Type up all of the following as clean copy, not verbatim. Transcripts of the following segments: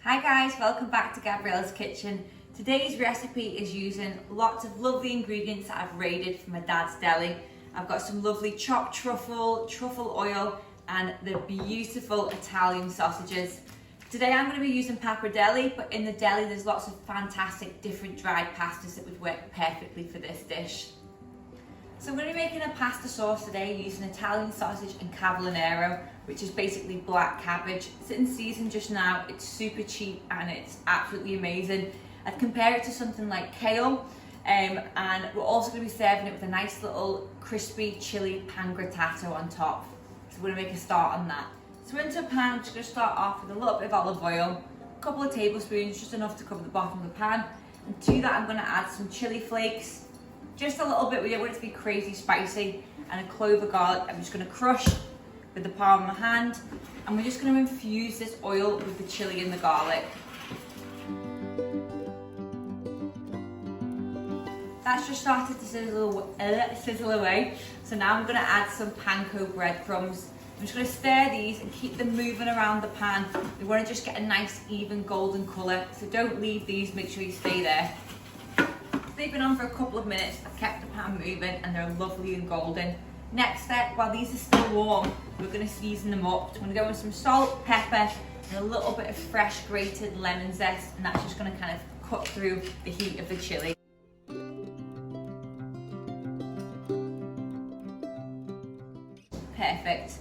Hi guys, welcome back to Gabriella's Kitchen. Today's recipe is using lots of lovely ingredients that I've raided from my dad's deli. I've got some lovely chopped truffle oil, and the beautiful Italian sausages. Today I'm going to be using pappardelle, but in the deli there's lots of fantastic different dried pastas that would work perfectly for this dish. So I'm going to be making a pasta sauce today using Italian sausage and Cavolo Nero, which is basically black cabbage. It's in season just now, it's super cheap and it's absolutely amazing. I'd compare it to something like kale, and we're also going to be serving it with a nice little crispy chili pangrattato on top. So we're going to make a start on that. So into a pan, I'm just going to start off with a little bit of olive oil, a couple of tablespoons, just enough to cover the bottom of the pan. And to that I'm going to add some chili flakes, just a little bit, we don't want it to be crazy spicy, and a clove of garlic. I'm just going to crush with the palm of my hand, and we're just going to infuse this oil with the chili and the garlic. That's just started to sizzle away, so now I'm going to add some panko breadcrumbs. I'm just going to stir these and keep them moving around the pan. We want to just get a nice even golden colour, so don't leave these, make sure you stay there. They've been on for a couple of minutes, I've kept the pan moving and they're lovely and golden. Next step, while these are still warm, we're going to season them up. So I'm going to go with some salt, pepper, and a little bit of fresh grated lemon zest, and that's just going to kind of cut through the heat of the chili. Perfect.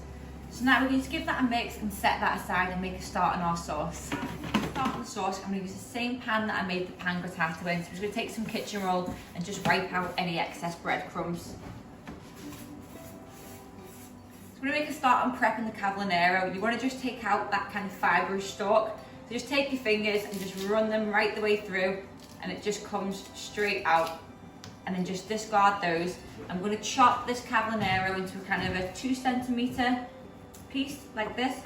So now we're going to give that a mix and set that aside and make a start on our sauce. To start on the sauce, I'm going to use the same pan that I made the pangrattato in. So I'm just going to take some kitchen roll and just wipe out any excess breadcrumbs. So I'm going to make a start on prepping the Cavolo Nero. You want to just take out that kind of fibrous stalk. So just take your fingers and just run them right the way through, and it just comes straight out. And then just discard those. I'm going to chop this Cavolo Nero into a kind of a 2 centimetre piece like this.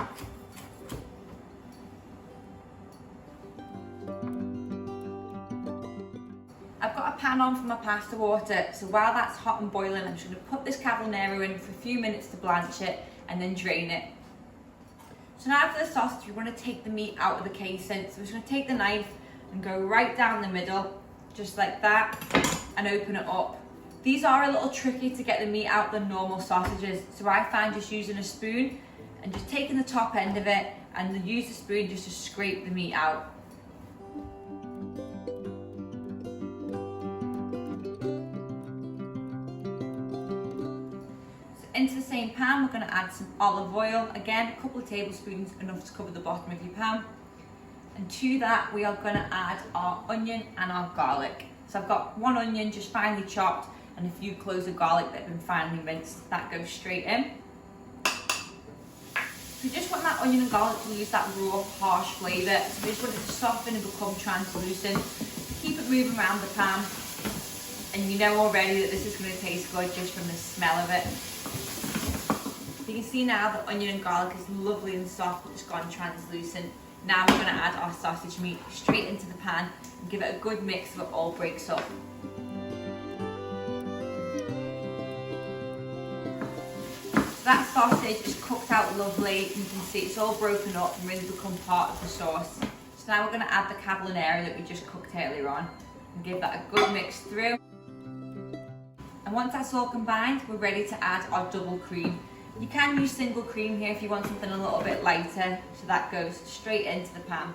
I've got a pan on for my pasta water, so while that's hot and boiling, I'm just going to put this Cavolo Nero in for a few minutes to blanch it and then drain it. So now for the sausage, we want to take the meat out of the casing. So we're just going to take the knife and go right down the middle, just like that, and open it up. These are a little tricky to get the meat out than normal sausages, so I find just using a spoon and just taking the top end of it and then use the spoon just to scrape the meat out. So into the same pan, we're going to add some olive oil. Again, a couple of tablespoons, enough to cover the bottom of your pan. And to that, we are going to add our onion and our garlic. So I've got one onion just finely chopped and a few cloves of garlic that have been finely minced. That goes straight in. We just want that onion and garlic to lose that raw, harsh flavour. So we just want it to soften and become translucent. Keep it moving around the pan. And you know already that this is going to taste good just from the smell of it. You can see now the onion and garlic is lovely and soft, but it's gone translucent. Now we're going to add our sausage meat straight into the pan and give it a good mix so it all breaks up. So that sausage is cooked out lovely. You can see it's all broken up and really become part of the sauce. So now we're going to add the Cavolo Nero that we just cooked earlier on and give that a good mix through. And once that's all combined, we're ready to add our double cream. You can use single cream here if you want something a little bit lighter, so that goes straight into the pan.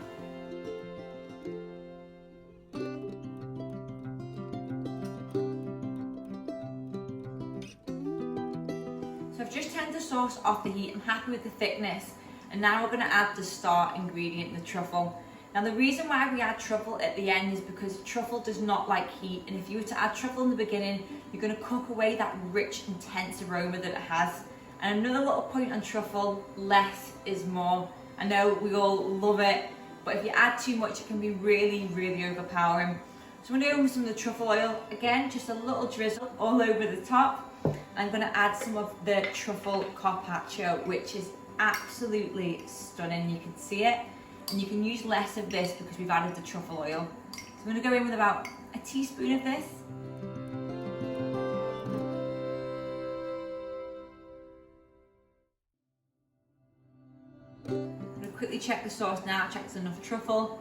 So I've just turned the sauce off the heat. I'm happy with the thickness, and now we're going to add the star ingredient, the truffle. Now the reason why we add truffle at the end is because truffle does not like heat, and if you were to add truffle in the beginning, you're going to cook away that rich, intense aroma that it has. And another little point on truffle, less is more. I know we all love it, but if you add too much, it can be really, really overpowering. So I'm going to go with some of the truffle oil. Again, just a little drizzle all over the top. I'm going to add some of the truffle carpaccio, which is absolutely stunning. You can see it. And you can use less of this because we've added the truffle oil. So I'm going to go in with about a teaspoon of this. quickly check the sauce now, check there's enough truffle.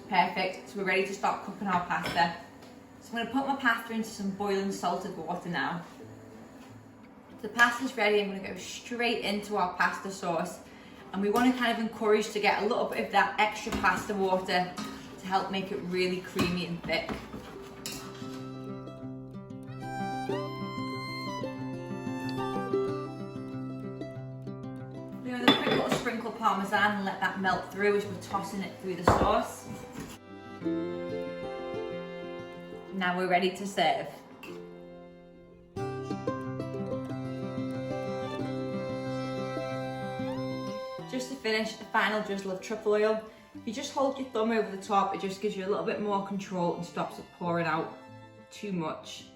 Perfect, so we're ready to start cooking our pasta. So I'm going to put my pasta into some boiling salted water now. The pasta's ready, I'm going to go straight into our pasta sauce. And we want to kind of encourage to get a little bit of that extra pasta water to help make it really creamy and thick. We're going to quick little sprinkle parmesan and let that melt through as we're tossing it through the sauce. Now we're ready to serve. Just to finish, the final drizzle of truffle oil. If you just hold your thumb over the top, it just gives you a little bit more control and stops it pouring out too much.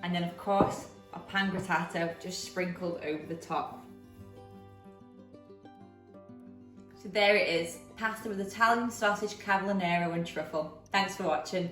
And then of course, our pangrattato just sprinkled over the top. So there it is, pasta with Italian sausage, Cavolo Nero and truffle. Thanks for watching.